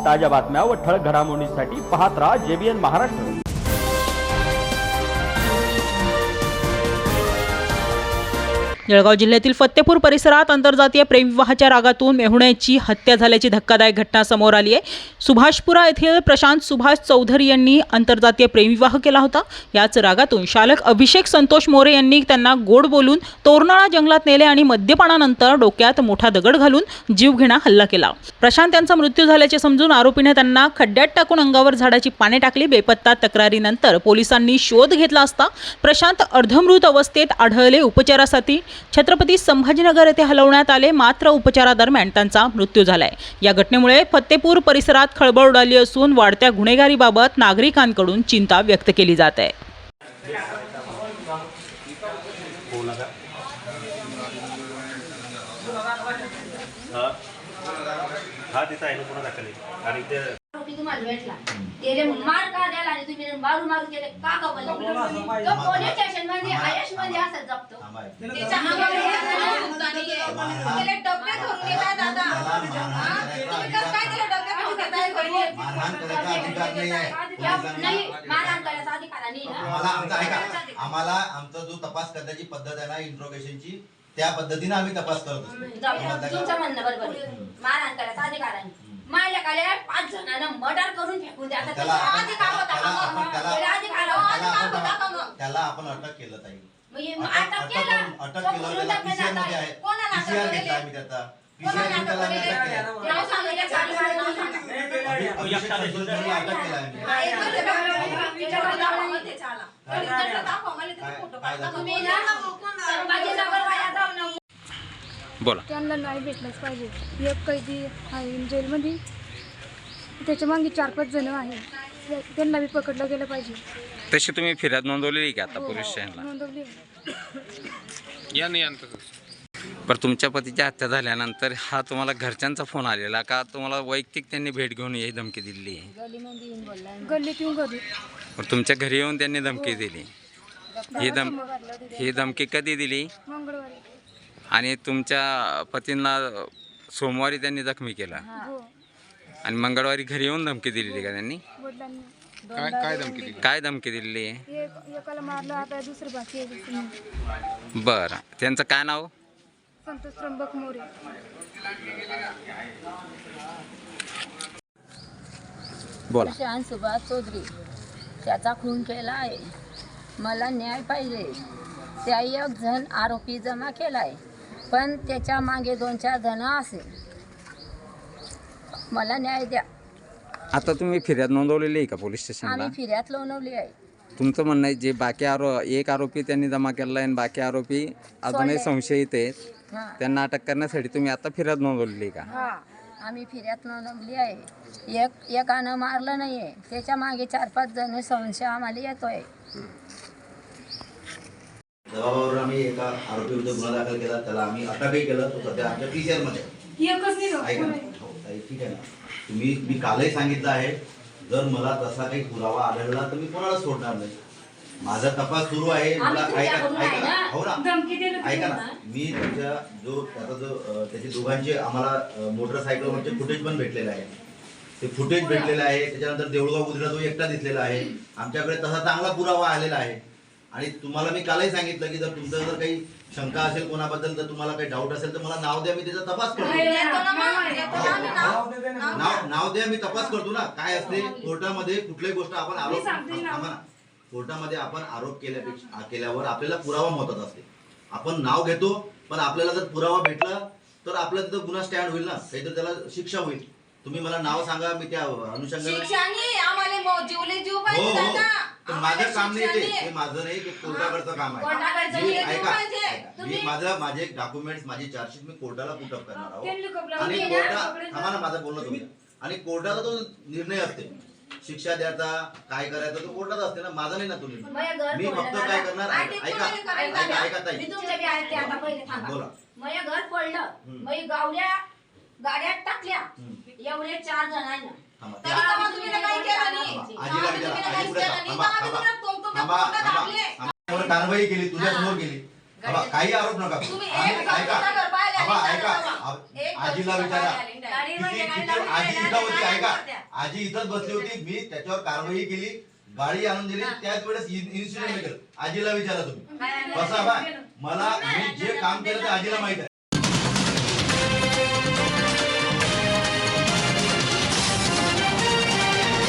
ताज्या बातम्या व ठळक घडामोडींसाठी पाहत राहा JBN महाराष्ट्र। जळगाव जिल्ह्यातील फत्तेपूर परिसरात आंतरजातीय प्रेमविवाहाच्या रागातून मेहुण्याची हत्या झाल्याची धक्कादायक घटना समोर आली आहे। सुभाषपुरा येथील प्रशांत सुभाष चौधरी यांनी आंतरजातीय प्रेमविवाह केला होता। याच रागातून शालक अभिषेक संतोष मोरे यांनी त्यांना गोड बोलून तोरणाळा जंगलात नेले आणि मद्यपानानंतर डोक्यात मोठा दगड घालून जीवघेणा हल्ला केला। प्रशांत यांचा मृत्यू झाल्याचे समजून आरोपीने त्यांना खड्ड्यात टाकून अंगावर झाडाची पाने टाकली। बेपत्ता तक्रारीनंतर पोलिसांनी शोध घेतला असता प्रशांत अर्धमृत अवस्थेत आढळले। उपचारासाठी छत्रपती संभाजीनगर येथे हलवण्यात आले, मात्र उपचारादरम्यान त्यांचा मृत्यू झालाय। या घटनेमुळे फत्तेपूर परिसरात खळबळ उडाली असून वाढत्या गुन्हेगारीबाबत नागरिकांकडून चिंता व्यक्त केली जात आहे। तुम्हाला भेटला गेले मार का द्याला आणि तुम्ही मारू मारू केले का का बोलले तो पोलीस स्टेशन मध्ये आयश मध्ये असं जपतो त्याच्या गेले डब्बे धरून गेला दादा तुम्ही कसं काय केलं डब्बे धरून घेताय कोणी मारहाण करायचा अधिकार नाही मारहाण करायचा अधिकार नाही आम्हाला आमचा ऐका आम्हाला आमचा जो तपास करण्याची पद्धत आहे ना इंट्रोगेशनची त्या पद्धतीने आम्ही तपास करत असतो। तुमचं म्हणणं बरोबर आहे, मारहाण करायचा अधिकार आहे। मायला काले 5 जणांना मर्डर करून फेकून द्या त्याला आपण अटक केलं ताई, अटक केलं पीसीआर मध्ये आहे, पीसीआर घेतला आम्ही त्याचा पीसीआर घेऊन त्याला अटक बोला। त्यांना नाही भेटलंच पाहिजे। एक कैदी आहे जेलमध्ये, त्याच्या मागे 4-5 जण आहेत, त्यांना बी पकडलं गेलं पाहिजे। तशी तुम्ही फिर्याद नोंदवलेली का आता पोलीस स्टेशनला? नोंदवली। या नाही पण तुमच्या पतीची हत्या झाल्यानंतर हा तुम्हाला घरच्यांचा फोन आलेला का तुम्हाला वैयक्तिक त्यांनी भेट घेऊन ही धमकी दिली? गल्लीत येऊन घरी तुमच्या घरी येऊन त्यांनी धमकी दिली? ही धमकी कधी दिली? मंगळवारी। आणि तुमच्या पतींना सोमवारी त्यांनी जखमी केला आणि मंगळवारी घरी येऊन धमकी दिलेली का त्यांनी? काय धमकी दिलेली? एकाला मारलं, आता दुसरं बाकी आहे। बरं, त्यांचं काय नाव? संतोष त्र्यंबक मोरे। बोला। प्रशांत सुभाष चौधरी त्याचा खून केला आहे, मला न्याय पाहिजे। त्या 1 जण आरोपी जमा केलाय, पण त्याच्या मागे 2-4 जण असेल, मला न्याय द्या। आता तुम्ही फिर्याद नोंदवलेली आहे का पोलीस स्टेशनला? आम्ही फिर्याद नोंदवली आहे। तुमचं म्हणणं आहे जे बाकी एक आरोपी त्यांनी जमा केला आणि बाकी आरोपी अजूनही संशयित आहेत, त्यांना अटक करण्यासाठी तुम्ही आता फिर्याद नोंदवलेली का? हा, आम्ही फिर्याद नोंदवली आहे। एकानं मारलं नाहीये, त्याच्या मागे 4-5 जण संशय आम्हाला येतोय। जबाबावर आम्ही एका आरोपी विरुद्ध गुन्हा दाखल केला, त्याला आम्ही अटकही केलं, तो सध्या आमच्या पीसीआर मध्ये ठीक आहे ना। मी कालही सांगितलं आहे, जर मला तसा काही पुरावा आढळला तर मी कोणाला सोडणार नाही। माझा तपास सुरू आहे। मला ऐका ना, मी त्याचे दोघांचे आम्हाला मोटरसायकलवरचे फुटेज पण भेटलेले आहे, ते फुटेज भेटलेलं आहे। त्याच्यानंतर देऊळगाव बुद्रीला तो एकटा दिसलेला आहे, आमच्याकडे तसा चांगला पुरावा आलेला आहे। आणि तुम्हाला मी कालही सांगितलं की जर तुमचं जर काही शंका असेल कोणाबद्दल, तर तुम्हाला काही डाऊट असेल तर मला नाव द्या, मी त्याचा तपास करतो। नाव द्या, मी तपास करतो ना। काय असते कोर्टामध्ये कुठलीही गोष्ट आपण कोर्टामध्ये आपण आरोप केल्यावर आपल्याला पुरावा महत्त्वाचा असते। आपण नाव घेतो, पण आपल्याला जर पुरावा भेटला तर आपला तिथं गुन्हा स्टँड होईल ना, काही तर त्याला शिक्षा होईल। तुम्ही मला नाव सांगा, मी त्या अनुषंगाने माझं काम नाही, ते माझं नाही, ते कोर्टाकडचं काम आहे। ऐका, माझे डॉक्युमेंट्स, माझी चार्जशीट मी कोर्टाला पुटअप करणार आहोत आणि कोर्टात माझं बोलणं तुम्ही, आणि कोर्टाचा तो निर्णय असते शिक्षा द्यायचा काय करायचं तो कोर्टात असते ना, माझा नाही ना तुम्ही। मी फक्त काय करणार, ऐका ताई, बोला। माझ्या घर पडलं, मी गाड्यात टाकल्या, एवढे 4 जण आहे ना, कारवाई केली, तुझ्या समोर केली, काही आरोप नका। आबा ऐका आजीला विचारा आजी इथं होती ऐका आजी इथंच बसली होती मी त्याच्यावर कारवाई केली गाडी आणून दिली त्याच वेळेस इन्सिडेंट केलं आजीला विचारा तुम्ही बसा बा मला मी जे काम केलं ते आजीला माहित आहे